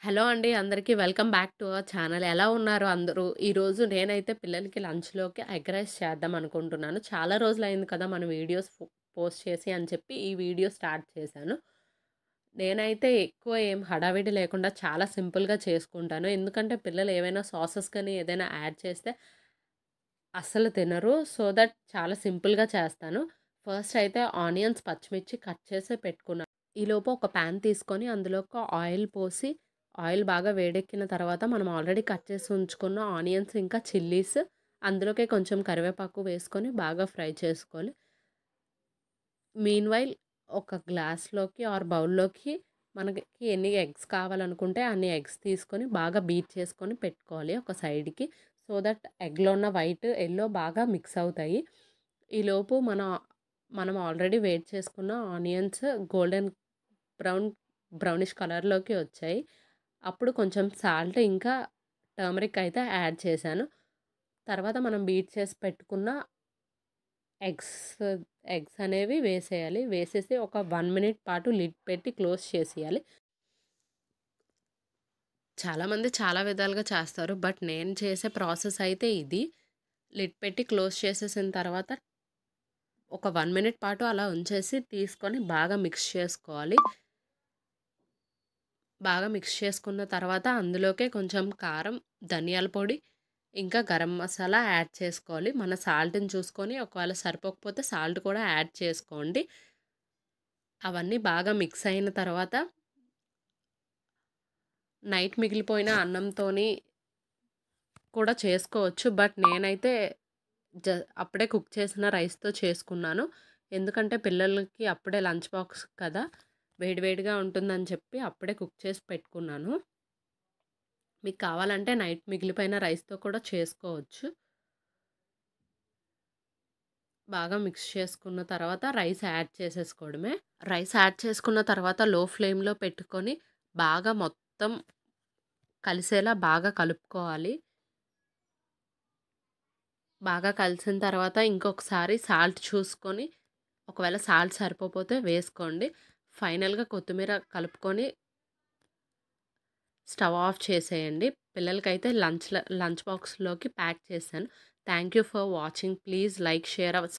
Hello అండి. అందరికీ welcome back to our channel. ఎలా ఉన్నారు అందరూ? ఈరోజు నేనైతే పిల్లలకి లంచ్‌లోకి ఎగ్ రైస్ చేద్దాం అనుకుంటున్నాను. చాలా రోజులయింది కదా! మన వీడియోస్ పోస్ట్ చేసి అని చెప్పి ఈ వీడియో స్టార్ట్ చేశాను. నేనైతే ఎక్కువ ఏం హడావిడి లేకుండా చాలా సింపుల్‌గా చేసుకుంటాను. ఎందుకంటే పిల్లలు ఏవైనా సాసెస్ కానీ ఏదైనా యాడ్ చేస్తే అస్సలు తినరు. సో దట్ చాలా సింపుల్‌గా చేస్తాను. ఫస్ట్ అయితే ఆనియన్స్, పచ్చిమిర్చి కట్ చేసి పెట్టుకున్నాను. ఈలోపు ఒక పాన్ తీసుకొని అందులోకి ఆయిల్ పోసి, ఆయిల్ బాగా వేడెక్కిన తర్వాత మనం ఆల్రెడీ కట్ చేసి ఉంచుకున్న ఆనియన్స్ ఇంకా చిల్లీస్ అందులోకే కొంచెం కరివేపాకు వేసుకొని బాగా ఫ్రై చేసుకోవాలి. మీన్‌వైల్ ఒక గ్లాస్‌లోకి ఆర్ బౌల్‌లోకి మనకి ఎన్ని ఎగ్స్ కావాలనుకుంటే అన్ని ఎగ్స్ తీసుకొని బాగా బీట్ చేసుకొని పెట్టుకోవాలి ఒక సైడ్‌కి. సో దట్ ఎగ్‌లో ఉన్న వైట్, యెల్లో బాగా మిక్స్ అవుతాయి. ఈలోపు మనం ఆల్రెడీ వేడి చేసుకున్న ఆనియన్స్ గోల్డెన్ బ్రౌన్ బ్రౌనిష్ కలర్‌లోకి వచ్చాయి. అప్పుడు కొంచెం సాల్ట్ ఇంకా టర్మరిక్ అయితే యాడ్ చేశాను. తర్వాత మనం బీట్ చేసి పెట్టుకున్న ఎగ్స్ ఎగ్స్ అనేవి వేసేయాలి. వేసేసి ఒక 1 మినిట్ పాటు లిడ్ పెట్టి క్లోజ్ చేసేయాలి. చాలామంది చాలా విధాలుగా చేస్తారు. బట్ నేను చేసే ప్రాసెస్ అయితే ఇది. లిడ్ పెట్టి క్లోజ్ చేసేసిన తర్వాత ఒక 1 మినిట్ పాటు అలా ఉంచేసి తీసుకొని బాగా మిక్స్ చేసుకోవాలి. బాగా మిక్స్ చేసుకున్న తర్వాత అందులోకే కొంచెం కారం, ధనియాల పొడి, ఇంకా గరం మసాలా యాడ్ చేసుకోవాలి. మన సాల్ట్‌ని చూసుకొని ఒకవేళ సరిపోకపోతే సాల్ట్ కూడా యాడ్ చేసుకోండి. అవన్నీ బాగా మిక్స్ అయిన తర్వాత నైట్ మిగిలిపోయిన అన్నంతోని కూడా చేసుకోవచ్చు. బట్ నేనైతే జ అప్పుడే కుక్ చేసిన రైస్‌తో చేసుకున్నాను. ఎందుకంటే పిల్లలకి అప్పుడే లంచ్ బాక్స్ కదా! వేడి వేడిగా ఉంటుందని చెప్పి అప్పుడే కుక్ చేసి పెట్టుకున్నాను. మీకు కావాలంటే నైట్ మిగిలిపోయిన రైస్‌తో కూడా చేసుకోవచ్చు. బాగా మిక్స్ చేసుకున్న తర్వాత రైస్ యాడ్ చేసేసుకోవడమే. రైస్ యాడ్ చేసుకున్న తర్వాత లో ఫ్లేమ్‌లో పెట్టుకొని బాగా మొత్తం కలిసేలా బాగా కలుపుకోవాలి. బాగా కలిసిన తర్వాత ఇంకొకసారి సాల్ట్ చూసుకొని ఒకవేళ సాల్ట్ సరిపోకపోతే వేసుకోండి. ఫైనల్‌గా కొత్తిమీర కలుపుకొని స్టవ్ ఆఫ్ చేసేయండి. పిల్లలకైతే లంచ్ బాక్స్‌లోకి ప్యాక్ చేశాను. Thank you for watching. Please like, share our